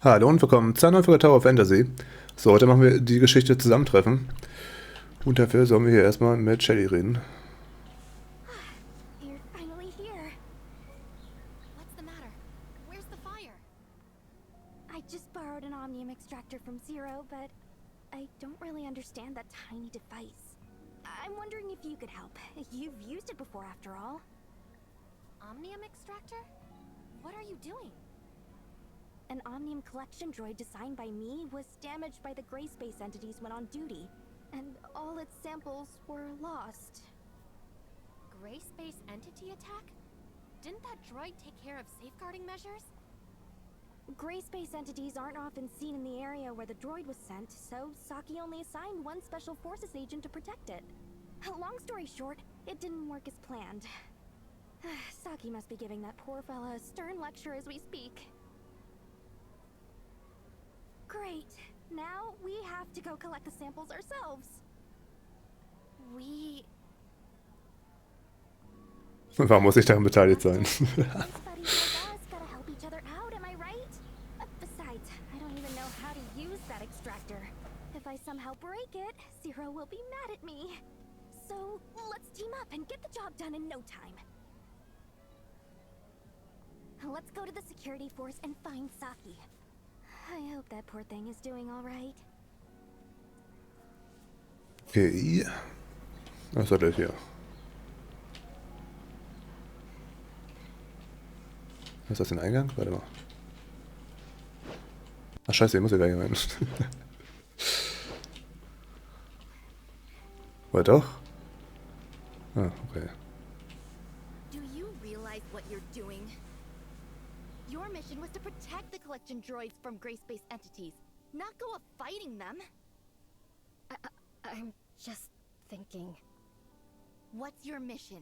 Hallo und willkommen zu einer neuen Folge Tower of Fantasy. So, heute machen wir die Geschichte Zusammentreffen. Und dafür sollen wir hier erstmal mit Shelly reden. You're finally here. What's the matter? Where's the fire? I just borrowed an omnium extractor from Zero, but I don't really understand that tiny device. I'm wondering if you could help. You've used it before, after all. Omnium extractor? What are you doing? An omnium collection droid designed by me was damaged by the gray space entities when on duty, and all its samples were lost. Gray space entity attack? Didn't that droid take care of safeguarding measures? Gray space entities aren't often seen in the area where the droid was sent, so Saki only assigned one Special Forces agent to protect it. Long story short, it didn't work as planned. Saki must be giving that poor fella a stern lecture as we speak. Great. Now we have to go collect the samples ourselves. Warum muss ich daran beteiligt sein? Buddies like us gotta help each other out, am I right? Besides, I don't even know how to use that extractor. If I somehow break it, Zero will be mad at me. So let's team up and get the job done in no time. Let's go to the security force and find Saki. I hope that poor thing is doing all right. Okay. Was hat er hier? Was ist das, ein Eingang? Warte mal. Ach scheiße, ich muss hier gleich rein. Oder doch? Ah, okay. Do you realize what you're doing? Your mission was to protect the collection droids from gray space entities, not go up fighting them. I'm just thinking. What's your mission?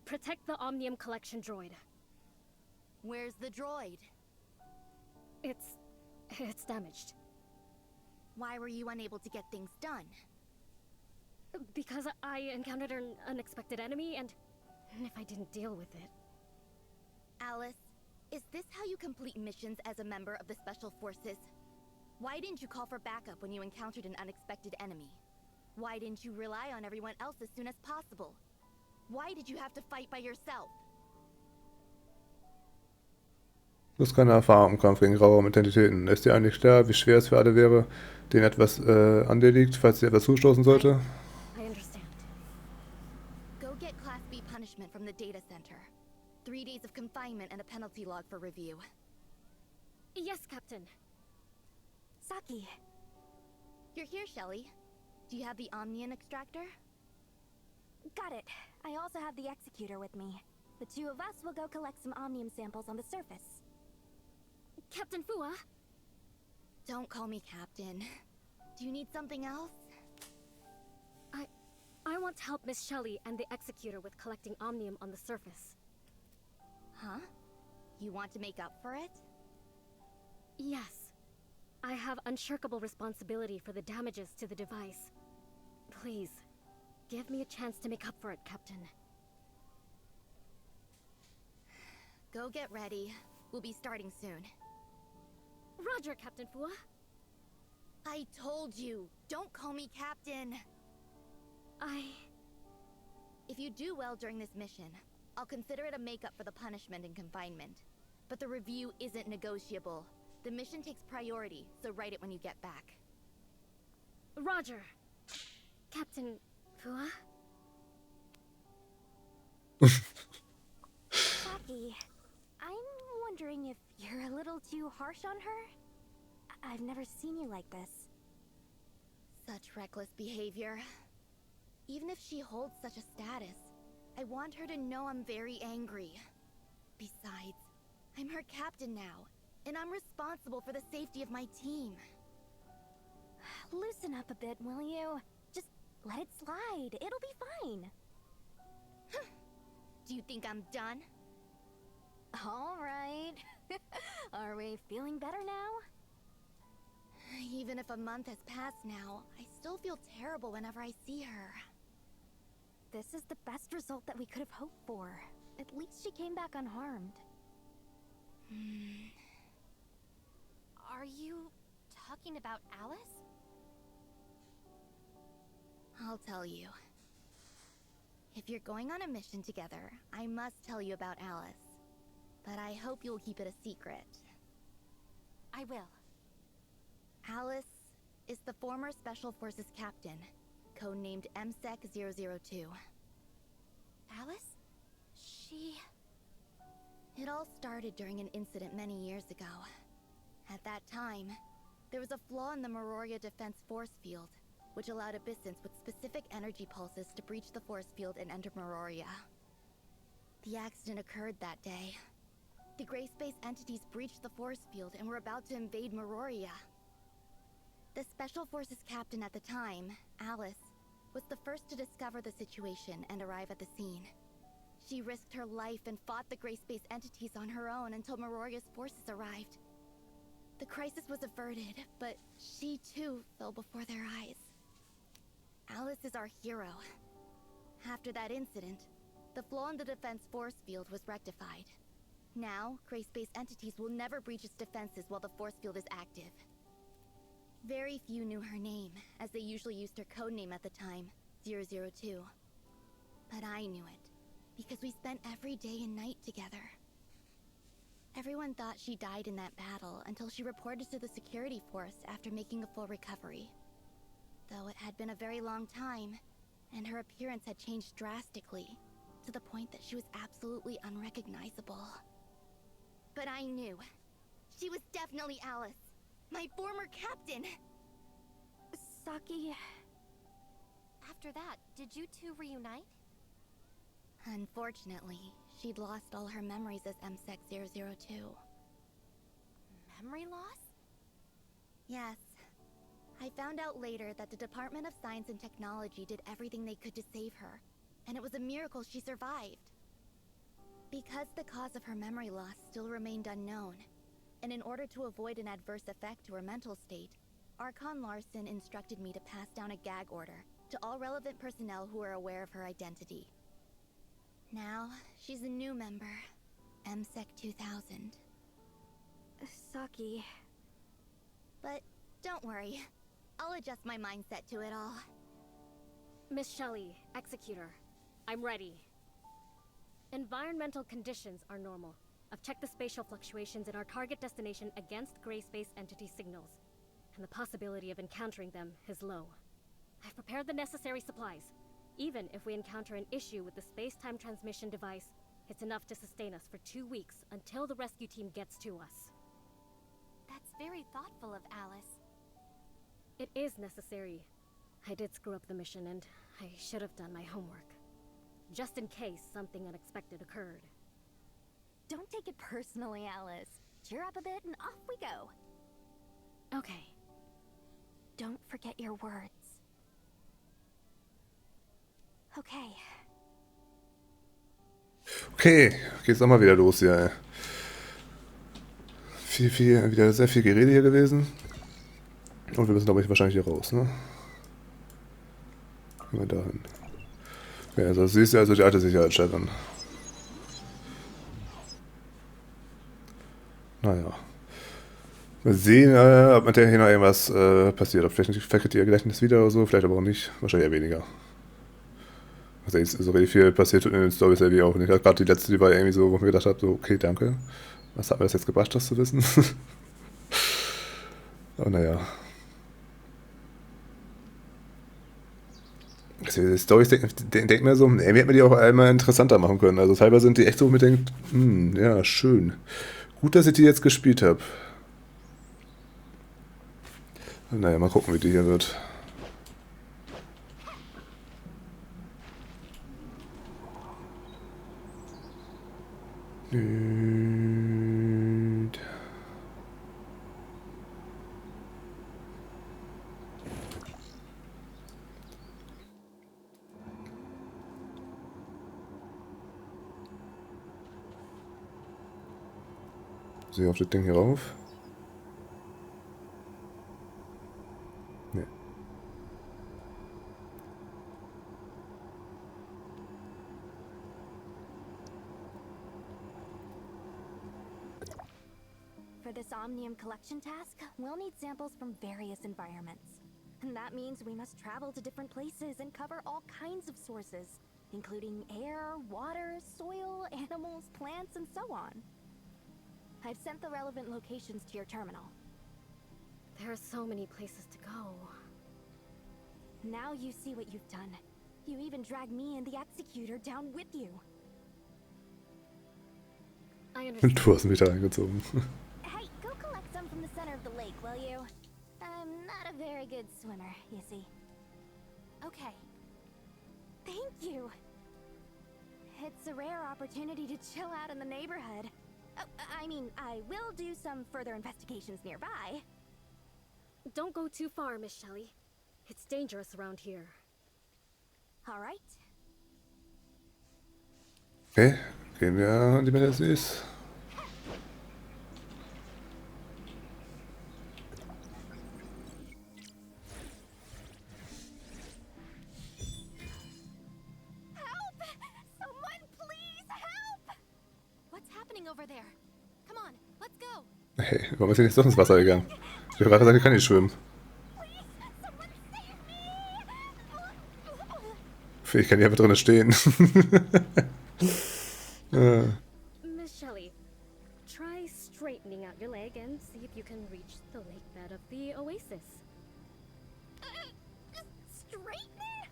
Protect the Omnium collection droid. Where's the droid? It's damaged. Why were you unable to get things done? Because I encountered an unexpected enemy, and if I didn't deal with it... Alice, is this how you complete missions as a member of the Special Forces? Why didn't you call for backup when you encountered an unexpected enemy? Why didn't you rely on everyone else as soon as possible? Why did you have to fight by yourself? Du hast keine Erfahrung im Kampf gegen Raumentitäten. Ist dir eigentlich klar, wie schwer es für alle wäre, denen etwas an dir liegt, falls dir etwas zustoßen sollte? I understand. Go get Class B punishment from the data center. 3 days of confinement and a penalty log for review. Yes, Captain. Saki. You're here, Shelly. Do you have the Omnium extractor? Got it. I also have the executor with me. The two of us will go collect some Omnium samples on the surface. Captain Fua? Don't call me Captain. Do you need something else? I want to help Miss Shelley and the executor with collecting Omnium on the surface. Huh? You want to make up for it? Yes. I have unshirkable responsibility for the damages to the device. Please, give me a chance to make up for it, Captain. Go get ready. We'll be starting soon. Roger, Captain Fua. I told you, don't call me Captain. If you do well during this mission, I'll consider it a make-up for the punishment and confinement. But the review isn't negotiable. The mission takes priority, so write it when you get back. Roger. Captain Fua? Saki, I'm wondering if you're a little too harsh on her? I've never seen you like this. Such reckless behavior. Even if she holds such a status, I want her to know I'm very angry. Besides, I'm her captain now, and I'm responsible for the safety of my team. Loosen up a bit, will you? Just let it slide. It'll be fine. Do you think I'm done? All right. Are we feeling better now? Even if a month has passed now, I still feel terrible whenever I see her. This is the best result that we could have hoped for. At least she came back unharmed. talking about Alice? I'll tell you. If you're going on a mission together, I must tell you about Alice. But I hope you'll keep it a secret. I will. Alice is the former Special Forces captain, codenamed MSEC-002. Alice? She... It all started during an incident many years ago. At that time, there was a flaw in the Meroria defense force field, which allowed Abyssins with specific energy pulses to breach the force field and enter Meroria. The accident occurred that day. The Gray Space entities breached the force field and were about to invade Meroria. The Special Forces captain at the time, Alice, was the first to discover the situation and arrive at the scene. She risked her life and fought the Gray Space entities on her own until Meroria's forces arrived. The crisis was averted, but she too fell before their eyes. Alice is our hero. After that incident, the flaw in the defense force field was rectified. Now, Gray Space entities will never breach its defenses while the force field is active. Very few knew her name, as they usually used her codename at the time, 002. But I knew it, because we spent every day and night together. Everyone thought she died in that battle until she reported to the security force after making a full recovery. Though it had been a very long time, and her appearance had changed drastically, to the point that she was absolutely unrecognizable. But I knew. She was definitely Alice, my former captain! Saki... After that, did you two reunite? Unfortunately, she'd lost all her memories as MSEC-002. Memory loss? Yes. I found out later that the Department of Science and Technology did everything they could to save her, and it was a miracle she survived. Because the cause of her memory loss still remained unknown, and in order to avoid an adverse effect to her mental state, Archon Larson instructed me to pass down a gag order to all relevant personnel who are aware of her identity. Now, she's a new member, MSEC 2000. Saki... But don't worry, I'll adjust my mindset to it all. Miss Shelley, Executor, I'm ready. Environmental conditions are normal. I've checked the spatial fluctuations in our target destination against Gray Space entity signals, and the possibility of encountering them is low. I've prepared the necessary supplies. Even if we encounter an issue with the space-time transmission device, it's enough to sustain us for 2 weeks until the rescue team gets to us. That's very thoughtful of Alice. It is necessary. I did screw up the mission, and I should have done my homework. Just in case something unexpected occurred. Don't take it personally, Alice. Cheer up a bit and off we go. Okay. Don't forget your words. Okay. Okay, geht's auch mal wieder los hier, ey. Wieder sehr viel Gerede hier gewesen. Und wir müssen, glaube ich, wahrscheinlich hier raus, ne? Gehen wir dahin. Okay, also sie ist ja also die alte Sicherheitschefin. Naja. Wir sehen, ob mit der hier noch irgendwas passiert. Ob vielleicht verkehrt ihr Gedächtnis wieder oder so, vielleicht aber auch nicht. Wahrscheinlich eher weniger. Also so richtig viel passiert in den Storys irgendwie auch nicht. Gerade die letzte, die war irgendwie so, wo ich mir gedacht habe, so, okay, danke. Was hat mir das jetzt gebracht, das zu wissen? Aber naja. Also die Storys denkt mir so, irgendwie hätte man die auch einmal interessanter machen können. Also teilweise sind die echt so, wo man denkt, ja, schön. Gut, dass ich die jetzt gespielt habe. Naja, mal gucken, wie die hier wird. Sehe ich auf das Ding hier rauf? Nee. For this Omnium collection task, we'll need samples from various environments. And that means we must travel to different places and cover all kinds of sources, including air, water, soil, animals, plants, and so on. I've sent the relevant locations to your terminal. There are so many places to go. Now you see what you've done. You even dragged me and the executor down with you. I Und understand. du hast mich da eingezogen. Hey, go collect some from the center of the lake, will you? I'm not a very good swimmer, you see. Okay. Thank you. It's a rare opportunity to chill out in the neighborhood. I mean, I will do some further investigations nearby. Don't go too far, Miss Shelley. It's dangerous around here. All right. Okay, gehen wir an die Melodies. Help! Someone please help! What's happening over there? Come on, let's go. Hey, warum ist sie jetzt doch ins Wasser gegangen? Ich habe gerade gesagt, ich kann nicht schwimmen. Please, someone save me! Ich kann hier einfach drinnen stehen. Miss Shelley, try straightening out your leg and see if you can reach the lake bed of the oasis. Straighten it?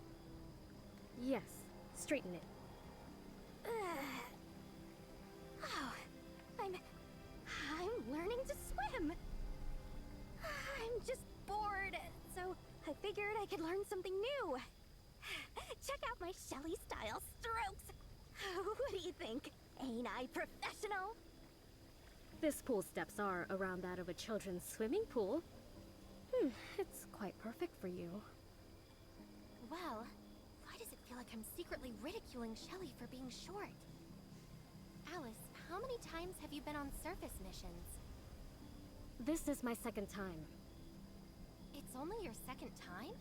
Yes, straighten it. Oh, I'm learning to swim. I'm just bored, so I figured I could learn something new. Check out my Shelly style strokes. What do you think? Ain't I professional? This pool steps are around that of a children's swimming pool. It's quite perfect for you. Well, why does it feel like I'm secretly ridiculing Shelley for being short? Alice, how many times have you been on surface missions? This is my second time. It's only your second time?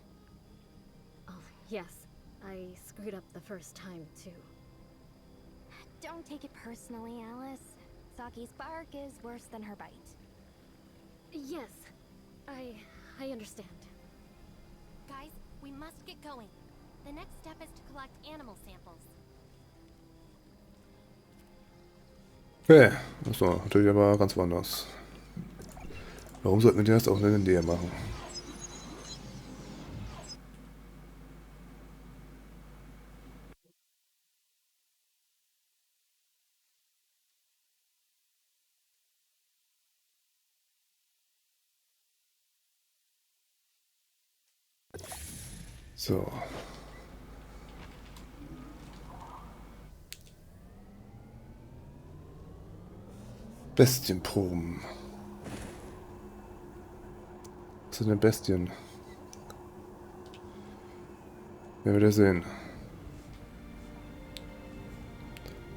Oh, yes. I screwed up the first time, too. Don't take it personally, Alice. Saki's bark is worse than her bite. Yes, I understand. Guys, we must get going. The next step is to collect animal samples. Okay, achso, natürlich aber ganz woanders. Warum sollten wir den jetzt auch in der Nähe machen? So. Bestienproben. Was sind denn Bestien? Wer will das sehen?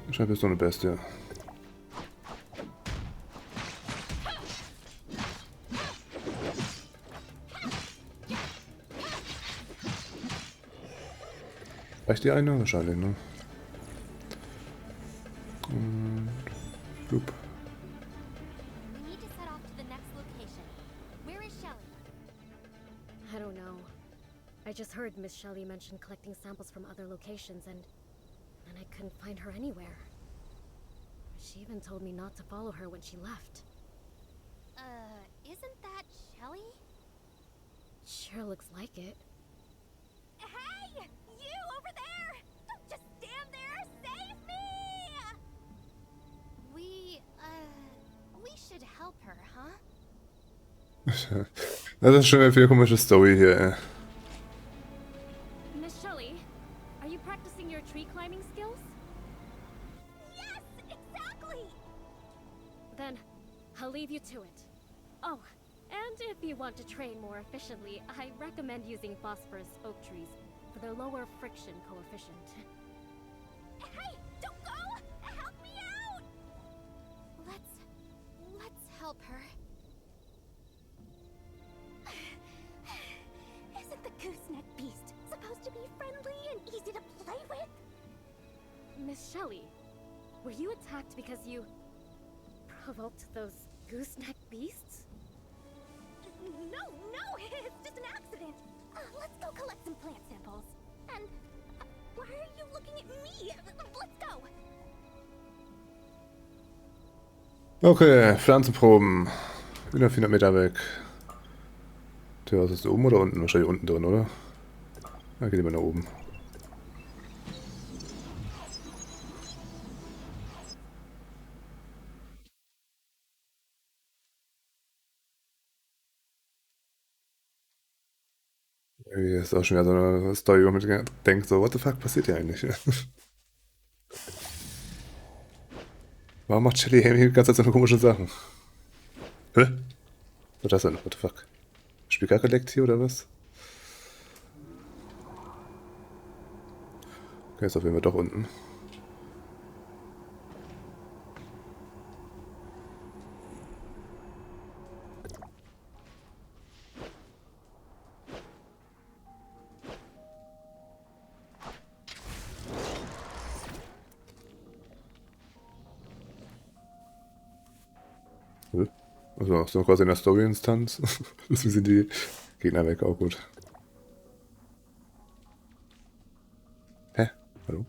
Wahrscheinlich bist du eine Bestie. Reicht die eine? Wahrscheinlich, ne? Und blub. We need to set off to the next location. Where is Shelley? I don't know. I just heard Miss Shelley mention collecting samples from other locations, and I couldn't find her anywhere. She even told me not to follow her when she left. Isn't that Shelley? Sure looks like it. Hey! You over there! Don't just stand there! Save me! We should help her, huh? Das ist schon eine viel komische Story hier, ey. Miss Shelley, are you practicing your tree climbing skills? Yes, exactly! Then I'll leave you to it. Oh, and if you want to train more efficiently, I recommend using phosphorus oak trees for their lower friction coefficient. Hey, don't go! Help me out! Let's help her. Isn't the gooseneck beast supposed to be friendly and easy to play with? Miss Shelley, were you attacked because you provoked those gooseneck beasts? No, it's just an accident. Let's go collect some plant samples. And why are you looking at me? Let's go. Okay, Pflanzenproben. Wieder 400 Meter weg. Tja, was ist da oben oder unten? Wahrscheinlich unten drin, oder? Na, geht immer nach oben. Irgendwie ist auch schon wieder so eine Story, wo man denkt, so, what the fuck passiert hier eigentlich? Warum macht Shelly Amy die ganze Zeit so eine komische Sachen? Hä? Was ist das denn? What the fuck? Spiel gar geleckt hier oder was? Okay, ist auf jeden Fall doch unten. Also, so quasi in der Story-Instanz. Deswegen sind die Gegner weg, auch gut. Hä? Hallo?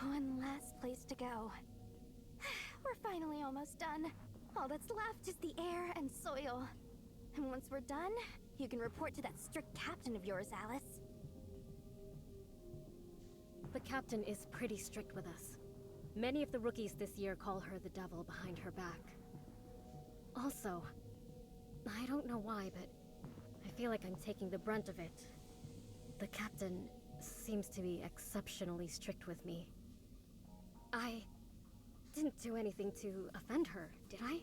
One last place to go. We're finally almost done. All that's left is the air and soil. And once we're done, you can report to that strict captain of yours, Alice. The captain is pretty strict with us. Many of the rookies this year call her the devil behind her back. Also, I don't know why, but I feel like I'm taking the brunt of it. The captain seems to be exceptionally strict with me. I didn't do anything to offend her, did I?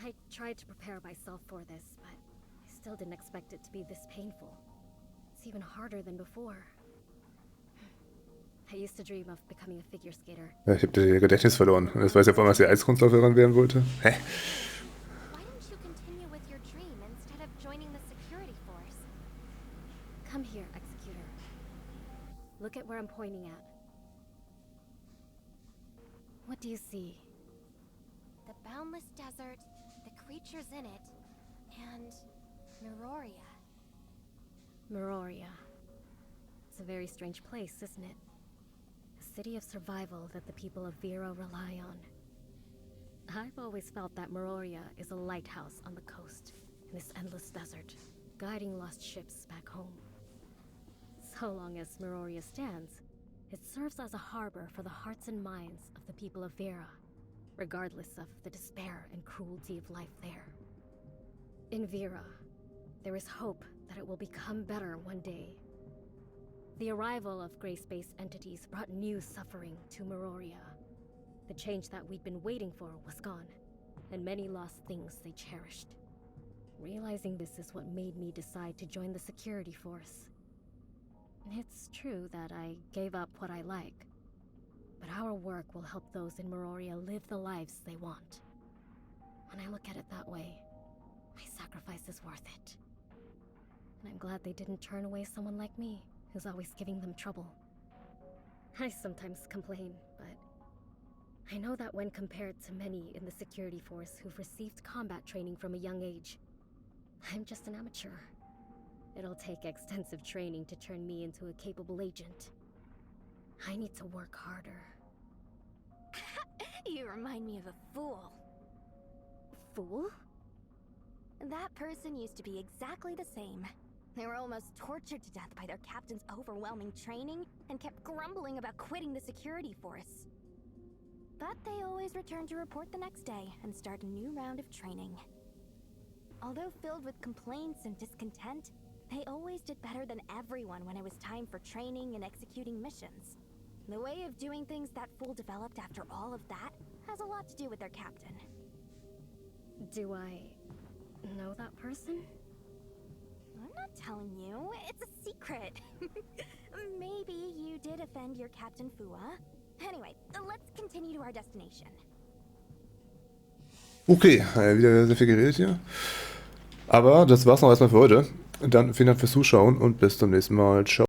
I tried to prepare myself for this, but I still didn't expect it to be this painful. It's even harder than before. I used to dream of becoming a figure skater. Ja, ich habe ihr Gedächtnis verloren. Und jetzt weiß ich auf einmal, dass sie Eiskunstläuferin werden wollte. Hä? Why don't you continue with your dream instead of joining the security force? Come here, Executor. Look at where I'm pointing at. What do you see? The boundless desert, the creatures in it, and Meroria. Meroria. It's a very strange place, isn't it? A city of survival that the people of Vera rely on. I've always felt that Meroria is a lighthouse on the coast, in this endless desert, guiding lost ships back home. So long as Meroria stands, it serves as a harbor for the hearts and minds of the people of Vera, regardless of the despair and cruelty of life there. In Vera, there is hope that it will become better one day. The arrival of gray space entities brought new suffering to Meroria. The change that we'd been waiting for was gone, and many lost things they cherished. Realizing this is what made me decide to join the security force. It's true that I gave up what I like, but our work will help those in Meroria live the lives they want. When I look at it that way, my sacrifice is worth it. And I'm glad they didn't turn away someone like me, who's always giving them trouble. I sometimes complain, but I know that when compared to many in the security force who've received combat training from a young age, I'm just an amateur. It'll take extensive training to turn me into a capable agent. I need to work harder. You remind me of a fool. Fool? That person used to be exactly the same. They were almost tortured to death by their captain's overwhelming training and kept grumbling about quitting the security force. But they always returned to report the next day and start a new round of training. Although filled with complaints and discontent, they always did better than everyone when it was time for training and executing missions. The way of doing things that fool developed after all of that has a lot to do with their captain. Do I know that person? I'm not telling you, it's a secret. Maybe you did offend your Captain Fua. Anyway, let's continue to our destination. Okay, wieder sehr viel geredet hier. Aber das war's noch erstmal für heute. Dann vielen Dank fürs Zuschauen und bis zum nächsten Mal. Ciao.